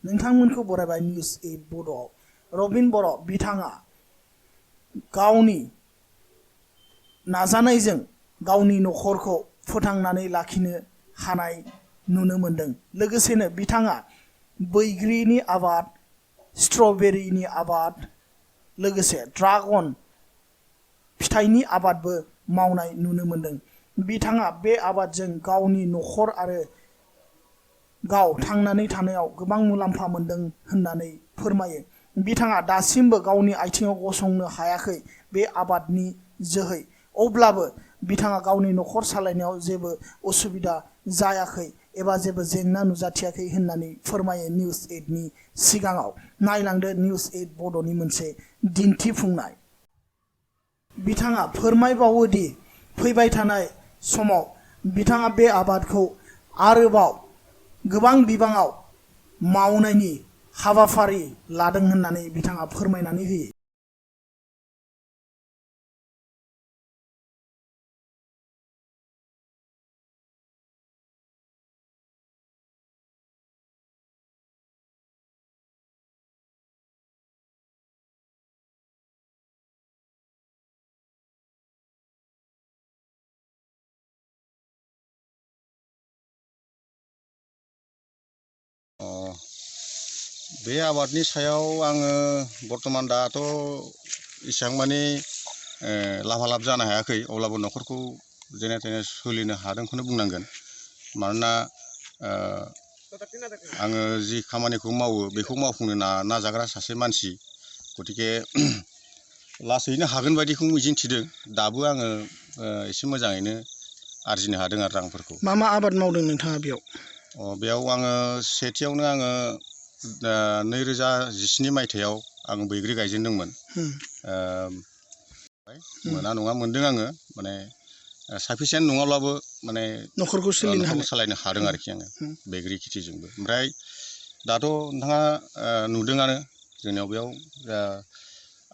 नोंथांमोनखौ बरायबाय news 8 बड'आव। Robin बर' बिथाङा गावनि नाजानायजों गावनि नखरखौ फोथांनानै लाखिनो हानाय नुनो मोनदों। लोगोसेनो बिथाङा बैग्रिनि आबाद, स्ट्रबेरिनि आबाद, लोगोसे ड्रागन फिथाइनि आबादबो मावनाय नुनो मोनदों। बिथाङा बे आबादजों गावनि नखर आरो गाव थांनानै थानायाव गोबां मुलाम्फा मोनदों होननानै फोरमायो। बिथाङा दासिमबो गावनि आथिङाव गसंनो हायाखै बे आबादनि जोहै, अब्लाबो बिथाङा गावनि नखर सालायनायाव जेबो उसुबिदा जायाखै एबा जेबो जेंना नुजाथियाखै होननानै फोरमायो निउस 8 नि सिगाङाव। नायलांदो निउस 8 बड'नि मोनसे दिन्थिफुंनाय। बिथाङा फोरमायबावो दि फैबाय थानाय समाव बिथाङा बे आबादखौ आरोबाव गोबां बिबाङाव मावनायनि हाबाफारि लादों होननानै बिथाङा फोरमायनानै होयो। बे आबादनि सायाव आङो बर्थमान दाथ' इसेबां मानि लाभालाब जानो हायाखै, अब्लाबो न'खरखौ जेने तेने सोलिनो हादोंखौनो बुंनांगोन। मानोना आङो जि खामानिखौ मावो बेखौ मावफुंनो नाजाग्रा सासे मानसि, गतिके लासैनो हागोन बायदिखौ मिजिंथिदों। दाबो आङो एसे मोजाङैनो आरजिनो हादों आरो रांफोरखौ। मा मा आबाद मावदों नोंथाङा बेयाव? बेयाव आङो सेथियावनो आङो 2017 मायथाइयाव आं बैग्रि गायजेनदोंमोन। मोना नङा मोनदों आङो, माने साफिसियेन्ट नङाब्लाबो माने नखरखौ सालायनो हादों आरोखि आङो बैग्रि खेथिजोंबो। ओमफ्राय दाथ' नोंथाङा नुदोंआनो जोंनियाव बेयाव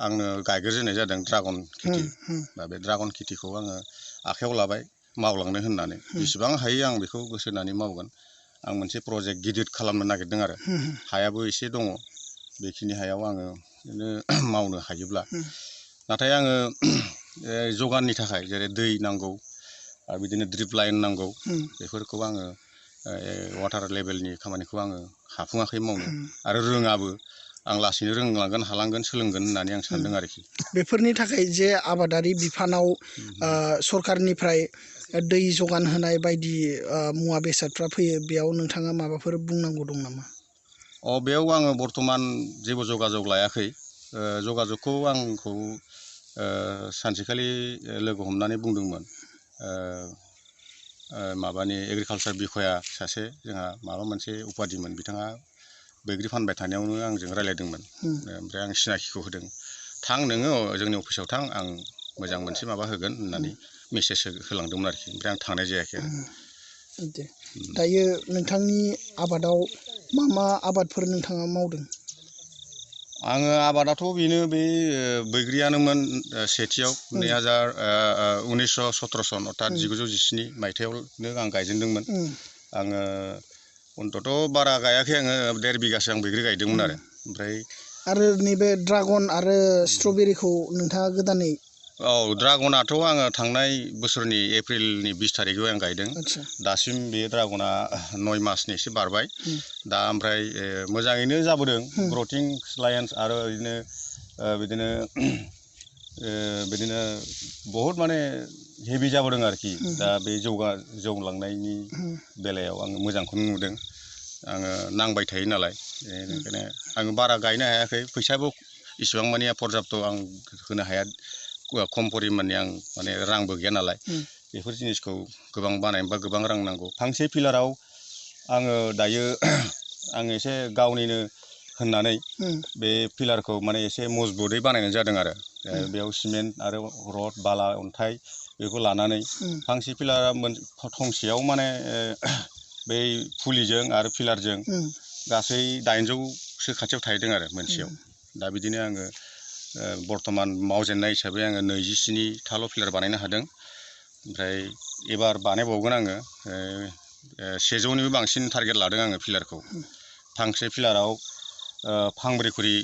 आंनो गायग्रोजेननाय जादों ड्रागन खेथि। दा बे ड्रागन खेथिखौ आङो आखायाव लाबाय मावलांनो होननानै। जेसेबां हायो आं बेखौ गोसो होनानै मावगोन। आं मोनसे प्रजेक्ट गिदिर खालामनो नागिरदों आरो हायाबो एसे दङ। बेखिनि हायाव आङो मावनो हायोब्ला, नाथाय आङो जगाननि थाखाय जेरै दै नांगौ, बिदिनो ड्रिप लाइन नांगौ, बेफोरखौ आङो वाटार लेभेलनि खामानिखौ आङो हाफुङाखै मावनो, आरो रोङाबो। आं लासैनो रोंलांगोन, हालांगोन, सोलोंगोन होननानै आं सानदों आरोखि। बेफोरनि थाखाय जे आबादारि बिफानाव सरकारनिफ्राय दै जगान होनाय बायदि मुवा बेसादफ्रा फैयो, बेयाव नोंथाङा माबाफोर बुंनांगौ दं नामा? बेयाव आङो बर्थमान जेबो जगाजग लायाखै। जगाजगखौ आंखौ सानसेखालि लोगो हमनानै बुंदोंमोन, माबानि एग्रिकालसार बिफाया सासे जोंहा माबा मोनसे उपाधिमोन, बिथाङा बैग्रि फानबाय थानायावनो आंजों रायलायदोंमोन। ओमफ्राय आं सिनाखिखौ होदों, थां नोङो जोंनि अफिसाव थां, आं मोजां मोनसे माबा होगोन होननानै मेसेज होलांदोंमोन आरोखि। ओमफ्राय आं थांनाय जायाखै आरो। दायो नोंथांनि आबादाव मा मा आबादफोर नोंथाङा मावदों? आङो आबादाथ' बेनो, बे बैग्रियानोमोन सेथियाव 1917 सन अर्थात 1917 मायथाइयावनो आं गायजेनदोंमोन। आङो अन्तत' बारा गायाखै, आङो 1.5 बिगासो आं बैग्रि गायदोंमोन आरो। ओमफ्राय आरो नैबे ड्रागन आरो स्ट्रबेरिखौ नोंथाङा गोदानै? ड्रागनाथ' आङो थांनाय बोसोरनि एप्रिलनि 20 तारिखआव आं गायदों। दासिम बे ड्रागना 9 मासनि एसे बारबाय दा। ओमफ्राय मोजाङैनो जाबोदों, ग्रथिं लायन्स, आरो बिदिनो बहुद माने हेभि जाबोदों आरोखि। दा बे जौलांनायनि बेलायाव आङो मोजांखौनो नुदों। आङो नांबाय थायो नालाय, बेनिखायनो आङो बारा गायनो हायाखै। फैसाबो इसिबां मानि पर्याप्त' आं होनो हाया, खम परिमाननि आं माने रांबो गैया नालाय। बेफोर जिनिसखौ गोबां बानायनोबा गोबां रां नांगौ। फांसे पिलाराव आङो दायो आङो एसे गावनिनो होननानै बे पिलारखौ माने एसे मजबुतै बानायनाय जादों आरो। बेयाव सिमेन्ट आरो रड, बाला, अन्थाइ बेखौ लानानै फांसे पिलारा थंसेयाव माने बै फुलिजों आरो पिलारजों गासै 800सो खाथियाव थाहैदों आरो मोनसेयाव। दा बिदिनो आङो बर्थमान मावजेननाय हिसाबै आङो 27थाल' पिलार बानायनो हादों। ओमफ्राय एबार बानायबावगोन आङो, 100निबो बांसिन टारगेट लादों आङो पिलारखौ। फांसे पिलाराव फांब्रै खरि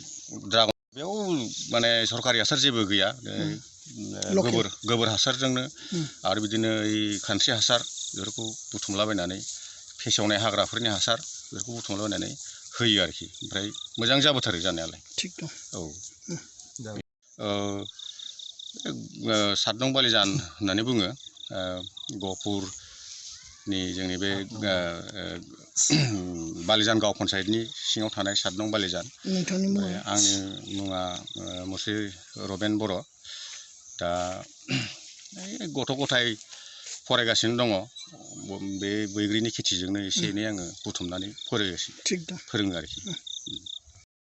ड्रागन बेयाव माने सरकारि हासार जेबो गैया गोबोर हासारजोंनो आरो बिदिनो खानस्रि हासार बेफोरखौ बुथुमलाबायनानै फेसेवनाय हाग्राफोरनि हासार बेफोरखौ बुथुमलाबायनानै होयो आरोखि ओमफ्राय मोजां जाबोथारो जानायालाय थिग दं औ 7 नं बालिजान होननानै बुङो गहपुरनि जोंनि बे बालिजान गाव पन्सायतनि सिङाव थानाय 7 नं बालिजान नोंथांनि मुङा आंनि मुङा मुस्रि रबेन बर' दा गथ' गथाय फरायगासिनो दङ बे बैग्रिनि खेथिजोंनो एसे एनै आङो बुथुमनानै थिग दं फोरोङो आरोखि